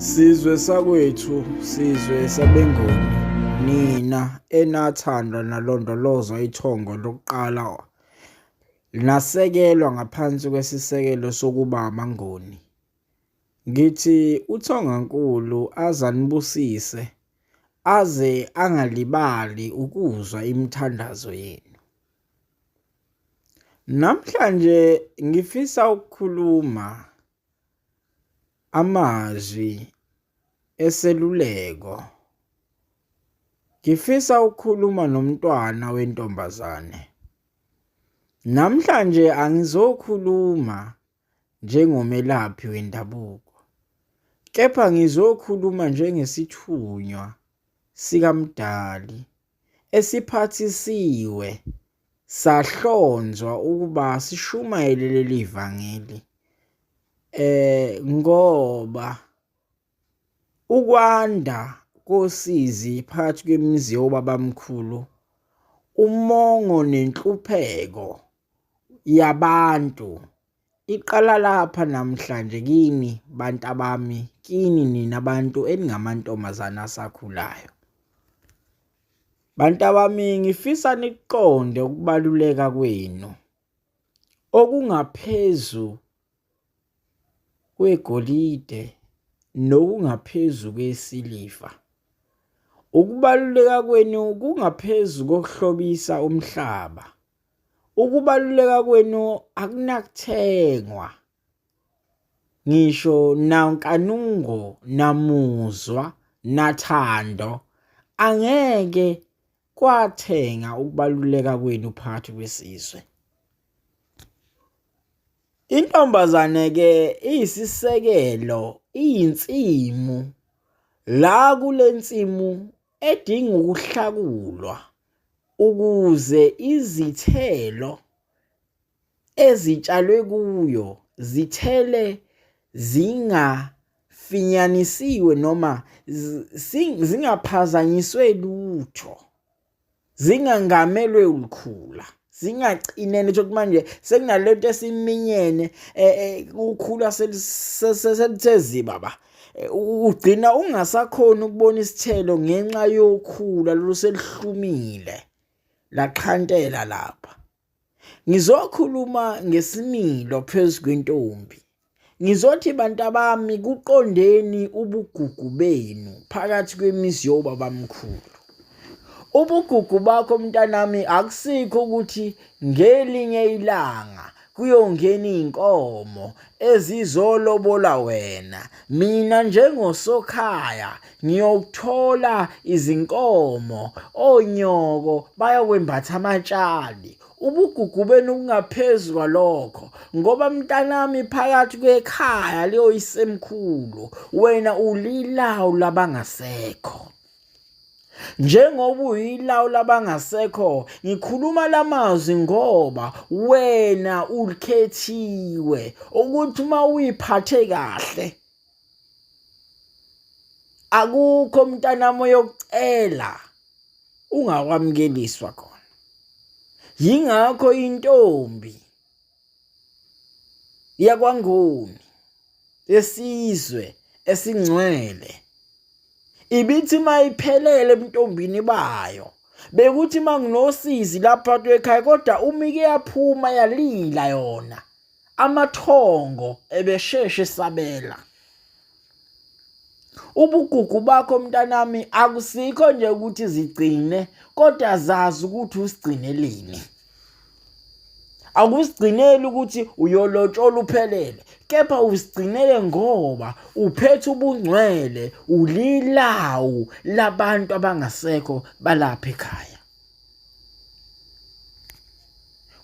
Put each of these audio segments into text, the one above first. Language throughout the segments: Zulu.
Sizwe sakwethu, sizwe sabenguni, nina enathandwa nalondolozwa ithongo lokuqala nasekelwa ngaphansi kwesisekelo sokuba amangoni. Ngithi uThongankulu azanibusise aze angalibali ukuzwa imithandazo yenu. Namhlanje ngifisa ukukhuluma amazwi eseluleko. Ngifisa ukukhuluma nomntwana wentombazane. Namhlanje angizokhuluma njengomelaphi wendabuko, kepha ngizokhuluma njengesithunywa sikaMdali esiphathisiwe sahlonzwa ukuba sishumayele leli vangeli. Ngoba ukwanda kosizi phakathi kwemizi yoBabamkhulu, umongo nenhlupheko yabantu iqala lapha namhlanje kini bantu abami, kini nina abantu eningamantombazane asakhulayo. Bantu abami, ngifisa niqonde ukubaluleka kwenu okungaphezu kwegolide nokungaphezu kwesiliva. Ukubaluleka kwenu kungaphezu kokuhlobisa umhlaba. Ukubaluleka kwenu akunakuthengwa. Ngisho nankanungo, namuzwa, nathando angeke kwathenga ukubaluleka kwenu phakathi kwesizwe. Intombazane ke iyisisekelo, iyinsimu, la kule nsimu edinga ukuhlakulwa ukuze izithelo ezitshalwe kuyo zithele zingafinyanisiwe noma zingaphazanyiswe lutho, zingangamelwe ukhula, zingacinene ukuthi manje sekunalento esiminyene ukhula selithe baba, ugcina ungasakhona ukubona isithelo ngenxa yokhula lolu selihlumile laqhantela lapha. Ngizokhuluma ngesimilo phezu kwentombi. Ngizothi bantu abami, kuqondeni ubugugu benu phakathi kwemizi yoBabamkhulu. Ubugugu bakho mntanami akusikho ukuthi ngelinye ilanga kuyongena inkomo ezizolobola wena, mina njengosokhaya ngiyokuthola izinkomo, onyoko bayakwembatha amatshali. Ubugugu benu kungaphezu kwalokho, ngoba mntanami phakathi kwekhaya leyo isemkhulu wena ulilawu labangasekho. Njengoba uyilawu labangasekho, ngikhuluma lamazwi ngoba wena ukhethiwe ukuthi uma uyiphathe kahle akukho mntanami yokucela ungakwamukeliswa khona. Yingakho intombi yakwaNgoni esizwe esingcwele ibithi mayiphelele emntombini bayo bekuthi manginosizi lapha ekhaya, kodwa umike yaphuma yalila yona, amathongo ebesheshe sabela. Ubugugu bakho mntanami akusikho nje ukuthi zigcine, kodwa zazi ukuthi usigcineleni. Akusigcineli ukuthi uyolotshola uphelele, kepha usigcinele ngoba uphethe ubungcwele, ulilawu labantu abangasekho balapha ekhaya.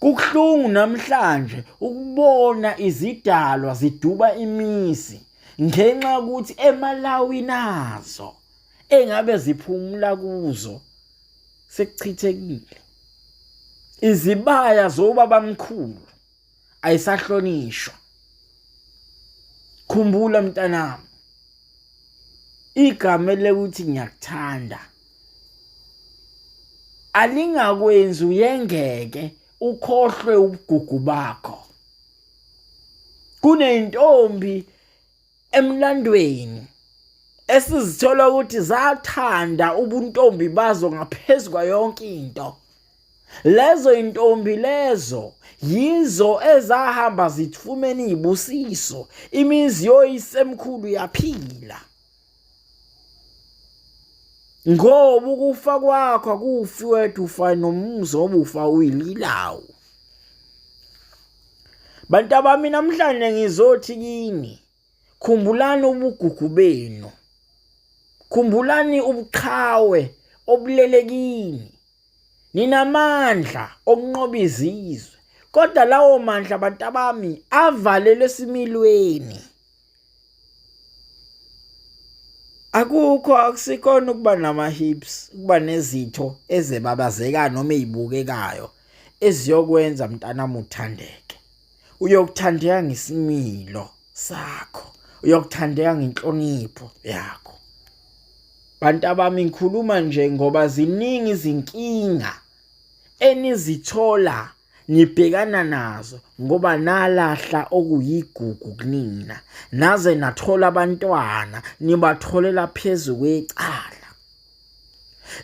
Kubuhlungu namhlanje ukubona izidalwa ziduba imizi ngenxa yokuthi emalawini azo engabe ziphumula kuzo sekuchithekile. Izibaya zoBabamkhulu ayisahlonishwa. Khumbula mntanami, igama lekuthi ngiyakuthanda alingakwenzi uyengeke ukhohlwe ubugugu bakho. Kunentombi emlandweni esizithola ukuthi zathanda ubuntombi bazo ngaphezulu kwayonke into. Lezo intombi lezo yizo ezahamba zithumena izibusiso, imizi yoyisemkhulu yaphila. Ngoba ukufa kwakho akufi wethu, ufana nomuzi obufa uyililawo. Bantu bami, namhlanje ngizothi kini, khumbulani ubugugu benu, khumbulani ubuqhawe obulelekini. Ninamandla okunqoba izizwe, kodwa lawo mandla bantu bami avalelwe esimilweni. Akusikhona ukuba nama-hips, ukuba nezitho ezebabazekayo noma ezibukekayo eziyokwenza mntanami uthandeke. Uyokuthandeka ngesimilo sakho, uyokuthandeka ngenhlonipho yakho. Bantu bami, ngikhuluma nje ngoba ziningi izinkinga enizithola nibhekana nazo ngoba nalahla okuyigugu kunina, naze nathola abantwana nibatholela phezulu kwecala.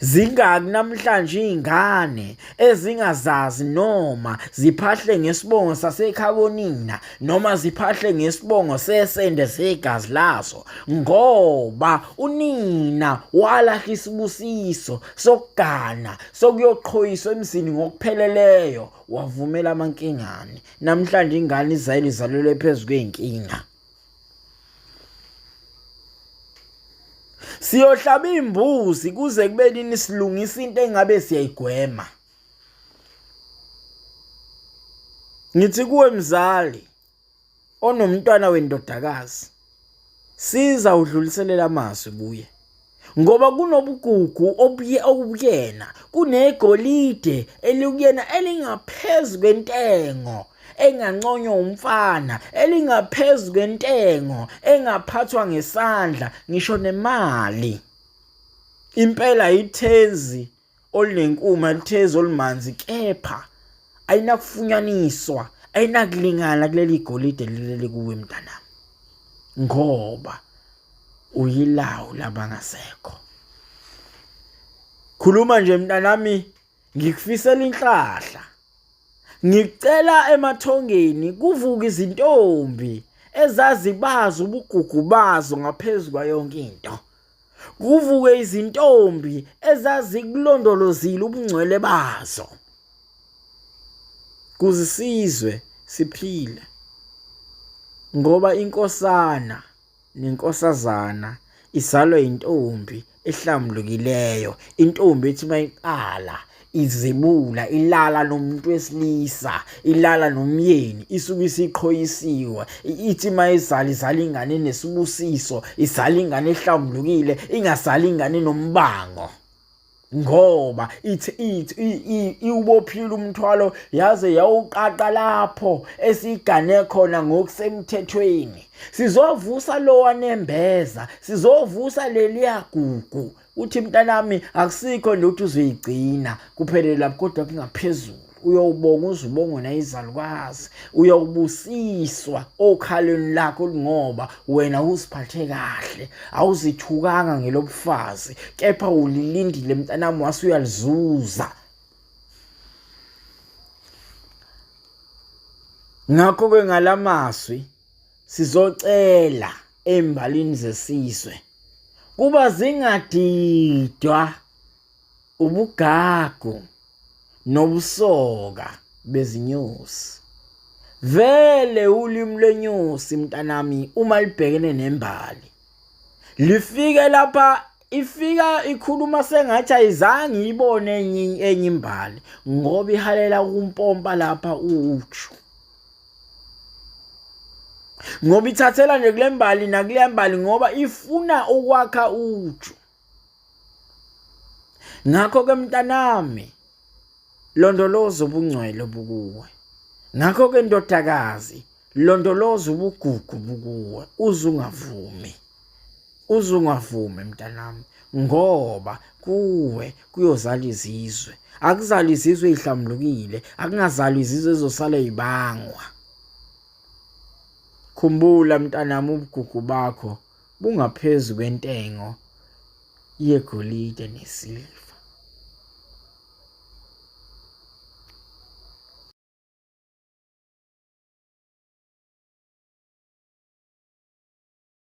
Zingaki namhlanje izingane ezingazazi noma ziphahle ngesibongo sasekhawonina noma ziphahle ngesibongo sesende segazi lazo, ngoba unina walahla isibusiso sokugana sokuyoqhoyiswa emzini ngokupheleleyo, wavumela amankingane. Namhlanje ingane izalelwe phezulu kwey'nkinga. Siyohlaba imbuzi kuze kube nini silungisa into engabe siyayigwema. Ngithi kuwe mzali onomntwana wendodakazi, siza udluliselela amazwi kuye, ngoba kunobugugu obuyena, kunegolide elikuyena elingaphezulu kwentengo enganconywa umfana, elingaphezulu kwentengo engaphathwa ngesandla, ngisho nemali. Impela ithezi olinenkuma, lithezi olimanzi, kepha ayinakufunyaniswa, ayinakulingana kuleli golide leli kuwe mntanami, ngoba uyilawu labangasekho. Khuluma nje mntanami, ngikufisela inhlahla. Ngicela emathongeni kuvuka izintombi ezazibaza ubugugu bazo ngaphezulu kwayonke into. Kuvuke izintombi ezazikulondolozile ubungcwele bazo, kuze isizwe siphile. Ngoba inkosana nenkosazana izalwa intombi ehlambulukileyo, intombi ethi mayiqala izibula, ilala nomuntu wesilisa, ilala nomyeni, isuke isiqhoyisiwe. Ithi mayizala ingane nesibusiso, izala ingane ehlambulukile, ingazali ingane nombango, ngoba ithi iubophila umthwalo yaze yawuqaqa lapho esigane khona ngokusemthethweni. Sizovusa lo wanembeza, sizovusa leliya gugu. Uthi mntanami akusikho nje ukuthi uzoyigcina kuphelele lapho, kodwa kungaphezulu uyawubonga uzubongo nayizalukazi, uyawubusiswa okhalweni lakho, ngoba wena uziphathe kahle, awuzithukanga ngelobufazi, kepha ulilindile mntanami wasuyalizuza. Ngakho-ke ngalamazwi sizocela embalini zesizwe kuba zingadidwa ubugagu nobusoka bezinyosi. Vele ulimi lwenyosi mntanami uma libhekene nembali lifike lapha, ifika ikhuluma sengathi ayizange ibone enye imbali, ngoba ihalela kumpompa lapha uju, ngoba ithathela nje kule mbali nakule mbali, ngoba ifuna ukwakha uju. Ngakho-ke mntanami, londoloza ubungcwele bukuwe. Ngakho-ke ndodakazi, londoloza ubugugu bukuwe. Uzungavumi mntanami, ngoba kuwe kuyozala izizwe. Akuzali izizwe ezihlambulukile, akungazali izizwe ezosala izibangwa. Khumbula mntanami, ubugugu bakho bungaphezulu kwentengo yegolide nesiliva.